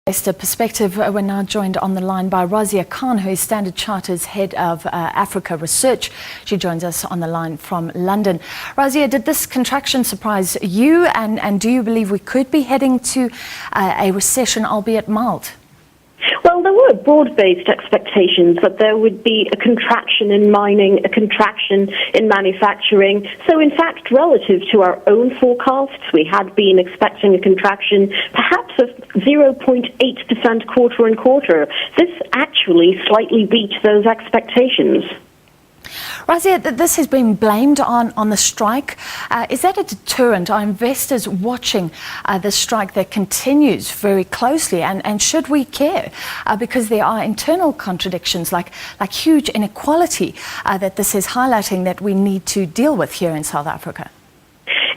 Investor perspective, we're now joined on the line by Razia Khan, who is Standard Chartered's head of Africa research. She joins us on the line from London. Razia, did this contraction surprise you, and do you believe we could be heading to a recession, albeit mild? Well, there were broad-based expectations that there would be a contraction in mining, a contraction in manufacturing. So, in fact, relative to our own forecasts, we had been expecting a contraction perhaps of 0.8% quarter on quarter. This actually slightly beat those expectations. Razia, this has been blamed on the strike. Is that a deterrent? Are investors watching the strike that continues very closely? And should we care? Because there are internal contradictions like huge inequality that this is highlighting that we need to deal with here in South Africa.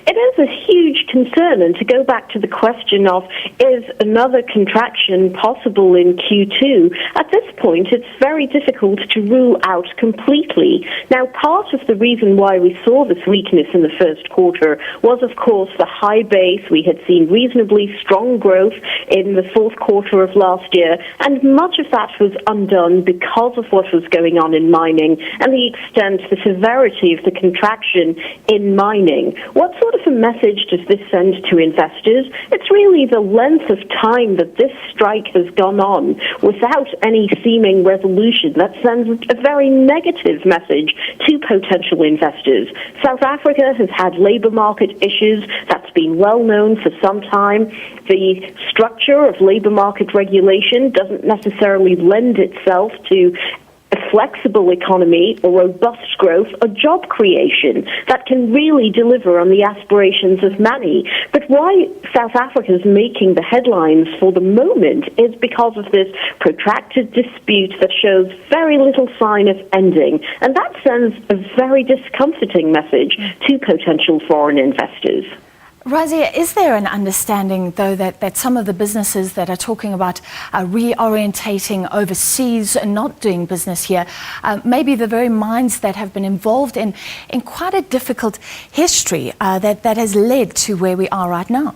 It is a huge concern, and to go back to the question of, is another contraction possible in Q2? At this point, it's very difficult to rule out completely. Now, part of the reason why we saw this weakness in the first quarter was, of course, the high base. We had seen reasonably strong growth in the fourth quarter of last year, and much of that was undone because of what was going on in mining and the extent, the severity of the contraction in mining. What sort of a message does this send to investors? It's really the length of time that this strike has gone on without any seeming resolution that sends a very negative message to potential investors. South Africa has had labour market issues. That's been well known for some time. The structure of labour market regulation doesn't necessarily lend itself to a flexible economy or robust growth or job creation that can really deliver on the aspirations of many. But why South Africa is making the headlines for the moment is because of this protracted dispute that shows very little sign of ending. And that sends a very discomforting message to potential foreign investors. Razia, is there an understanding, though, that some of the businesses that are talking about reorientating overseas and not doing business here, maybe the very mines that have been involved in quite a difficult history that has led to where we are right now?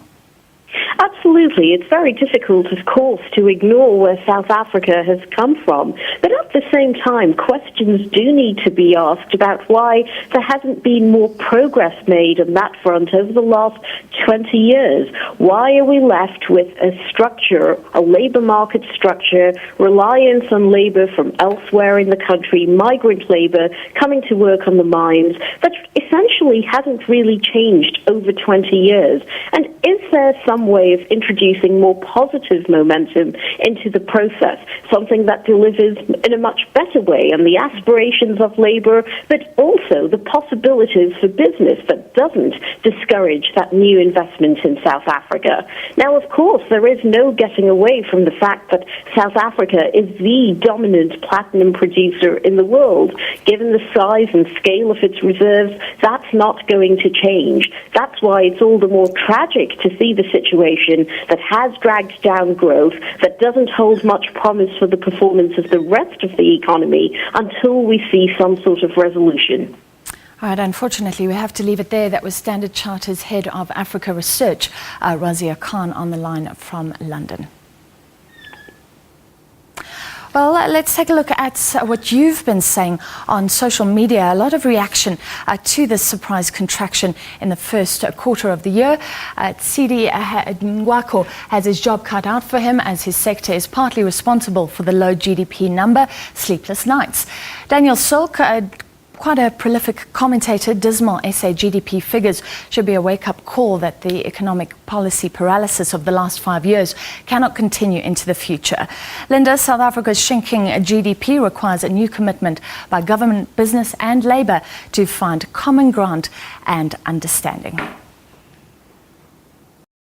Absolutely. It's very difficult, of course, to ignore where South Africa has come from. But at the same time, questions do need to be asked about why there hasn't been more progress made on that front over the last 20 years. Why are we left with a structure, a labour market structure, reliance on labour from elsewhere in the country, migrant labour coming to work on the mines, that essentially hasn't really changed over 20 years? And is there some way of introducing more positive momentum into the process, something that delivers in a much better way on the aspirations of labour, but also the possibilities for business that doesn't discourage that new investment in South Africa? Now, of course, there is no getting away from the fact that South Africa is the dominant platinum producer in the world. Given the size and scale of its reserves, that's not going to change. That's why it's all the more tragic to see the situation that has dragged down growth, that doesn't hold much promise for the performance of the rest of the economy until we see some sort of resolution. All right, unfortunately, we have to leave it there. That was Standard Chartered's head of Africa research, Razia Khan, on the line from London. Well, let's take a look at what you've been saying on social media. A lot of reaction to this surprise contraction in the first quarter of the year. Tsidi Nwako has his job cut out for him as his sector is partly responsible for the low GDP number, sleepless nights. Daniel Silk, quite a prolific commentator, dismal SA GDP figures should be a wake-up call that the economic policy paralysis of the last 5 years cannot continue into the future. Linda, South Africa's shrinking GDP requires a new commitment by government, business and labour to find common ground and understanding.